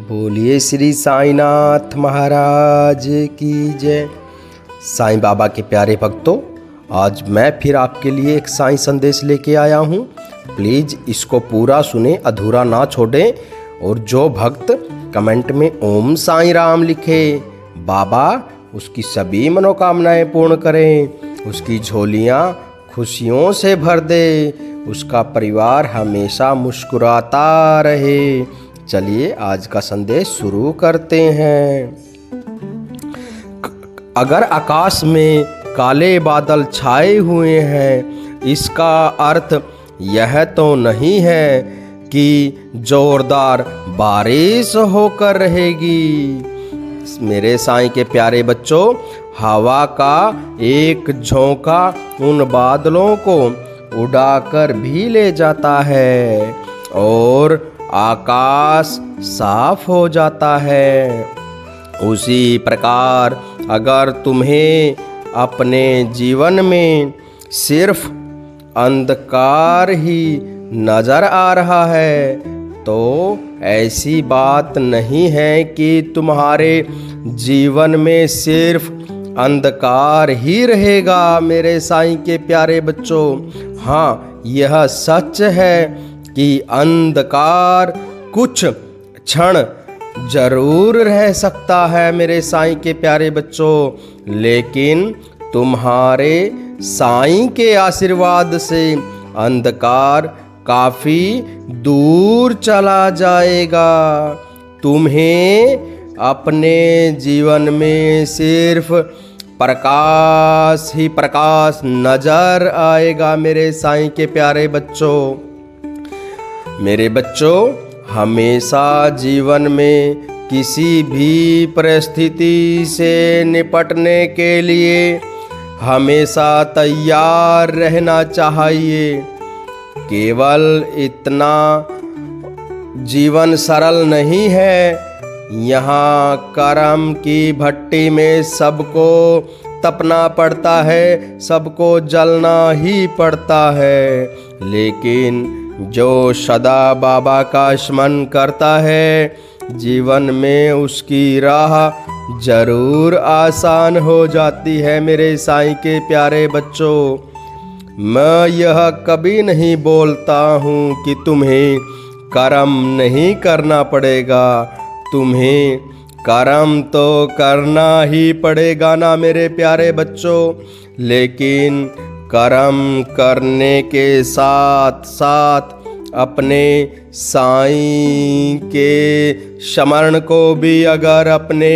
बोलिए श्री साईनाथ महाराज की जय। साईं बाबा के प्यारे भक्तों, आज मैं फिर आपके लिए एक साईं संदेश लेके आया हूँ। प्लीज़ इसको पूरा सुने, अधूरा ना छोड़ें। और जो भक्त कमेंट में ओम साईं राम लिखे, बाबा उसकी सभी मनोकामनाएं पूर्ण करें, उसकी झोलियाँ खुशियों से भर दे, उसका परिवार हमेशा मुस्कुराता रहे। चलिए आज का संदेश शुरू करते हैं। अगर आकाश में काले बादल छाए हुए हैं, इसका अर्थ यह तो नहीं है कि जोरदार बारिश होकर रहेगी। मेरे साईं के प्यारे बच्चों, हवा का एक झोंका उन बादलों को उड़ाकर भी ले जाता है और आकाश साफ हो जाता है। उसी प्रकार अगर तुम्हें अपने जीवन में सिर्फ अंधकार ही नजर आ रहा है, तो ऐसी बात नहीं है कि तुम्हारे जीवन में सिर्फ अंधकार ही रहेगा। मेरे साईं के प्यारे बच्चों, हाँ, यह सच है कि अंधकार कुछ क्षण जरूर रह सकता है मेरे साईं के प्यारे बच्चों, लेकिन तुम्हारे साईं के आशीर्वाद से अंधकार काफी दूर चला जाएगा। तुम्हें अपने जीवन में सिर्फ प्रकाश ही प्रकाश नजर आएगा मेरे साईं के प्यारे बच्चों। मेरे बच्चों, हमेशा जीवन में किसी भी परिस्थिति से निपटने के लिए हमेशा तैयार रहना चाहिए। केवल इतना जीवन सरल नहीं है, यहाँ कर्म की भट्टी में सबको तपना पड़ता है, सबको जलना ही पड़ता है। लेकिन जो सदा बाबा का स्मरण करता है, जीवन में उसकी राह जरूर आसान हो जाती है मेरे साईं के प्यारे बच्चों। मैं यह कभी नहीं बोलता हूँ कि तुम्हें कर्म नहीं करना पड़ेगा। तुम्हें कर्म तो करना ही पड़ेगा ना मेरे प्यारे बच्चों, लेकिन कर्म करने के साथ साथ अपने साईं के स्मरण को भी अगर अपने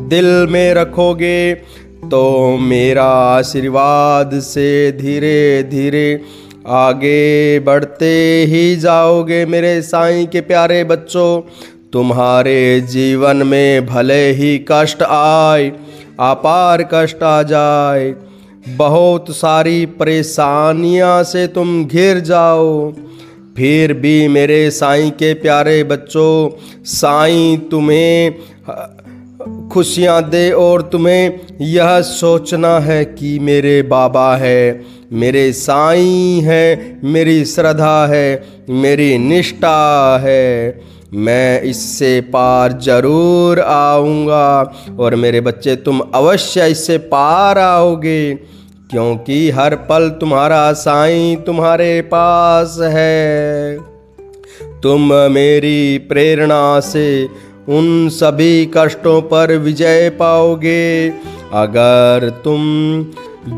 दिल में रखोगे, तो मेरा आशीर्वाद से धीरे धीरे आगे बढ़ते ही जाओगे मेरे साईं के प्यारे बच्चों। तुम्हारे जीवन में भले ही कष्ट आए, अपार कष्ट आ जाए, बहुत सारी परेशानियां से तुम घिर जाओ, फिर भी मेरे साईं के प्यारे बच्चों, साईं तुम्हें खुशियां दे और तुम्हें यह सोचना है कि मेरे बाबा है, मेरे साईं है, मेरी श्रद्धा है, मेरी निष्ठा है, मैं इससे पार जरूर आऊँगा। और मेरे बच्चे, तुम अवश्य इससे पार आओगे, क्योंकि हर पल तुम्हारा साईं तुम्हारे पास है। तुम मेरी प्रेरणा से उन सभी कष्टों पर विजय पाओगे। अगर तुम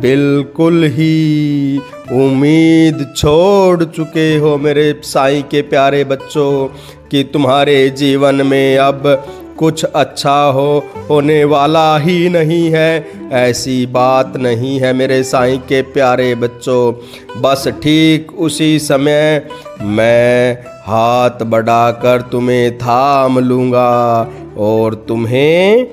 बिल्कुल ही उम्मीद छोड़ चुके हो मेरे साईं के प्यारे बच्चों कि तुम्हारे जीवन में अब कुछ अच्छा होने वाला ही नहीं है, ऐसी बात नहीं है मेरे साईं के प्यारे बच्चों। बस ठीक उसी समय मैं हाथ बढ़ाकर तुम्हें थाम लूँगा और तुम्हें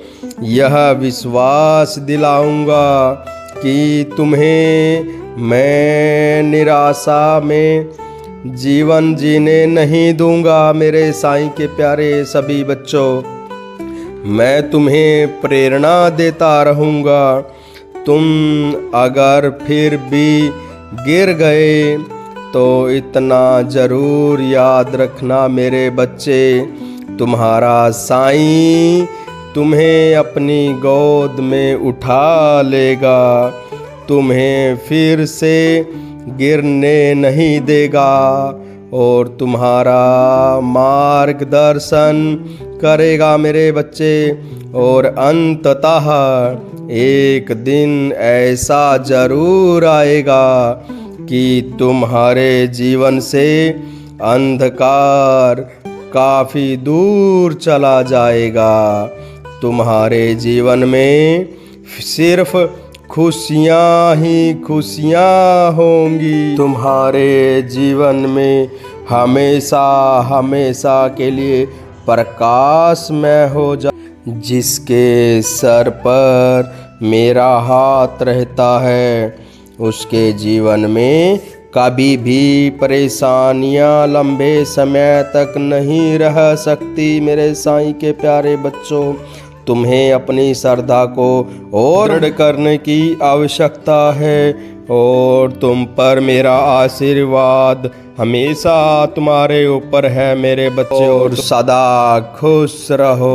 यह विश्वास दिलाऊँगा कि तुम्हें मैं निराशा में जीवन जीने नहीं दूँगा मेरे साईं के प्यारे सभी बच्चों। मैं तुम्हें प्रेरणा देता रहूँगा। तुम अगर फिर भी गिर गए तो इतना ज़रूर याद रखना मेरे बच्चे तुम्हारा साईं तुम्हें अपनी गोद में उठा लेगा, तुम्हें फिर से गिरने नहीं देगा और तुम्हारा मार्गदर्शन करेगा मेरे बच्चे। और अंततः एक दिन ऐसा जरूर आएगा कि तुम्हारे जीवन से अंधकार काफ़ी दूर चला जाएगा। तुम्हारे जीवन में सिर्फ खुशियाँ ही खुशियाँ होंगी। तुम्हारे जीवन में हमेशा हमेशा के लिए प्रकाशमय हो जा। जिसके सर पर मेरा हाथ रहता है उसके जीवन में कभी भी परेशानियां लंबे समय तक नहीं रह सकती। मेरे साईं के प्यारे बच्चों, तुम्हें अपनी श्रद्धा को और दृढ़ करने की आवश्यकता है और तुम पर मेरा आशीर्वाद हमेशा तुम्हारे ऊपर है मेरे बच्चे। और सदा खुश रहो।